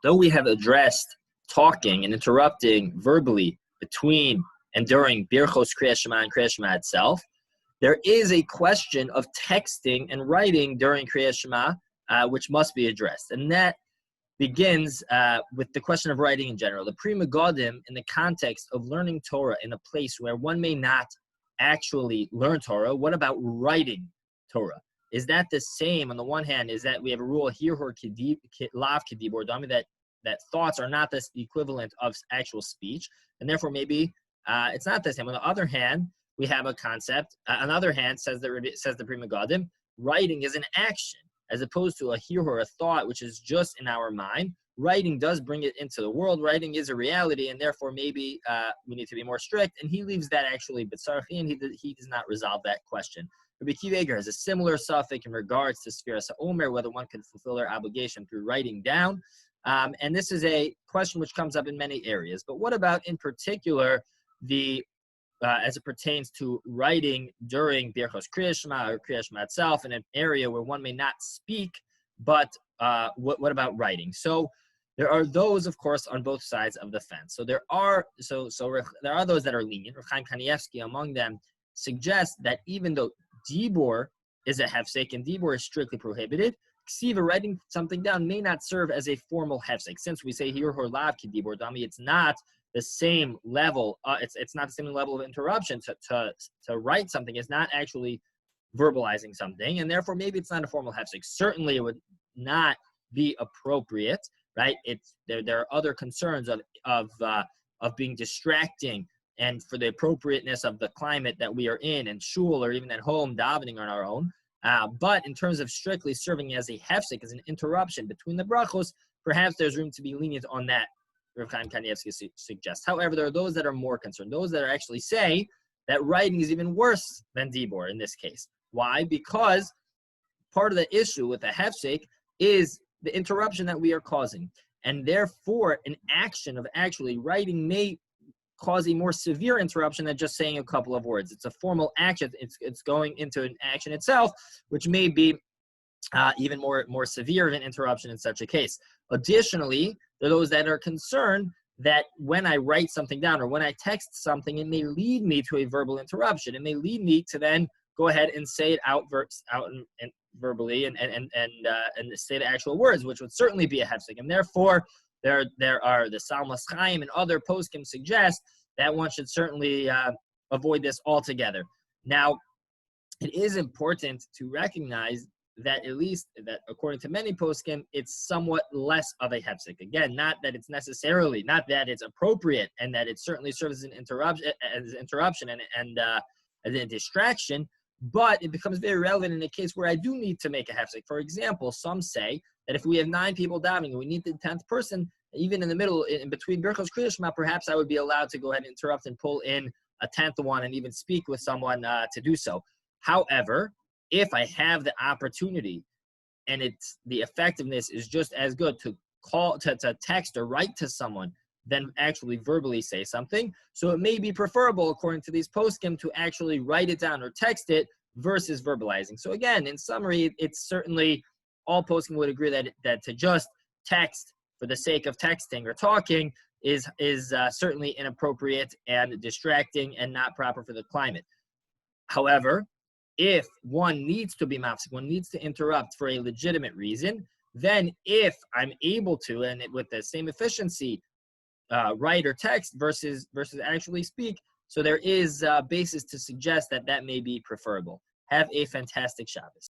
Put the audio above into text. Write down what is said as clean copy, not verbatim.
though we have addressed talking and interrupting verbally between and during Birchos Kriat Shema and Kriat Shema itself, there is a question of texting and writing during Kriat Shema, which must be addressed. And that begins with the question of writing in general. The Pri Megadim, in the context of learning Torah in a place where one may not actually learn Torah, what about writing Torah? Is that the same? On the one hand, is that we have a rule here, lav kedibur dami, that thoughts are not the equivalent of actual speech, and therefore maybe it's not the same. On the other hand, we have a concept. On the other hand, says the Pri Megadim, writing is an action as opposed to a here or a thought, which is just in our mind. Writing does bring it into the world. Writing is a reality, and therefore maybe we need to be more strict. And he leaves that actually b'tzarchi, and he does not resolve that question. Rabbi Akiva Eiger has a similar suffix in regards to Sfiras HaOmer, whether one can fulfill their obligation through writing down. And this is a question which comes up in many areas. But what about in particular as it pertains to writing during Birchos Kriat Shema or Kriat Shema itself in an area where one may not speak, but what about writing? So there are those, of course, on both sides of the fence. So there are those that are lenient. Rav Chaim Kanievsky among them suggests that even though dibur is a hefsek and dibur is strictly prohibited, ksiva, writing something down, may not serve as a formal hefsek. Since we say here hor lav ki dibur dami, it's not the same level. It's not the same level of interruption to write something. It's not actually verbalizing something, and therefore maybe it's not a formal hefsek. Certainly, it would not be appropriate, right? There are other concerns of being distracting, and for the appropriateness of the climate that we are in shul or even at home davening on our own. But in terms of strictly serving as a hefsek, as an interruption between the brachos, perhaps there's room to be lenient on that, Rav Chaim Kanievsky suggests. However, there are those that are more concerned, those that actually say that writing is even worse than dibur in this case. Why? Because part of the issue with the hefsek is the interruption that we are causing. And therefore, an action of actually writing may cause a more severe interruption than just saying a couple of words. It's a formal action. It's going into an action itself, which may be even more severe of an interruption in such a case. Additionally, there are those that are concerned that when I write something down or when I text something, it may lead me to a verbal interruption. It may lead me to then go ahead and say it out and verbally and say the actual words, which would certainly be a hefsek. And therefore, there are the Salmas Chaim and other poskim suggest that one should certainly avoid this altogether. Now, it is important to recognize that at least that according to many poskim, it's somewhat less of a hefsek. Again, not that it's appropriate, and that it certainly serves as an interruption and as a distraction, but it becomes very relevant in a case where I do need to make a hefsek. For example, some say that if we have 9 people davening and we need the 10th person, even in the middle, in between Birchos Kriat Shema, perhaps I would be allowed to go ahead and interrupt and pull in a 10th one and even speak with someone to do so. However, if I have the opportunity and the effectiveness is just as good to call, to text or write to someone than actually verbally say something. So it may be preferable, according to these poskim, to actually write it down or text it versus verbalizing. So again, in summary, it's certainly all poskim would agree that to just text for the sake of texting or talking is certainly inappropriate and distracting and not proper for the climate. However, if one needs to be mafsik, one needs to interrupt for a legitimate reason, then if I'm able to, and with the same efficiency, write or text versus actually speak, so there is basis to suggest that may be preferable. Have a fantastic Shabbos.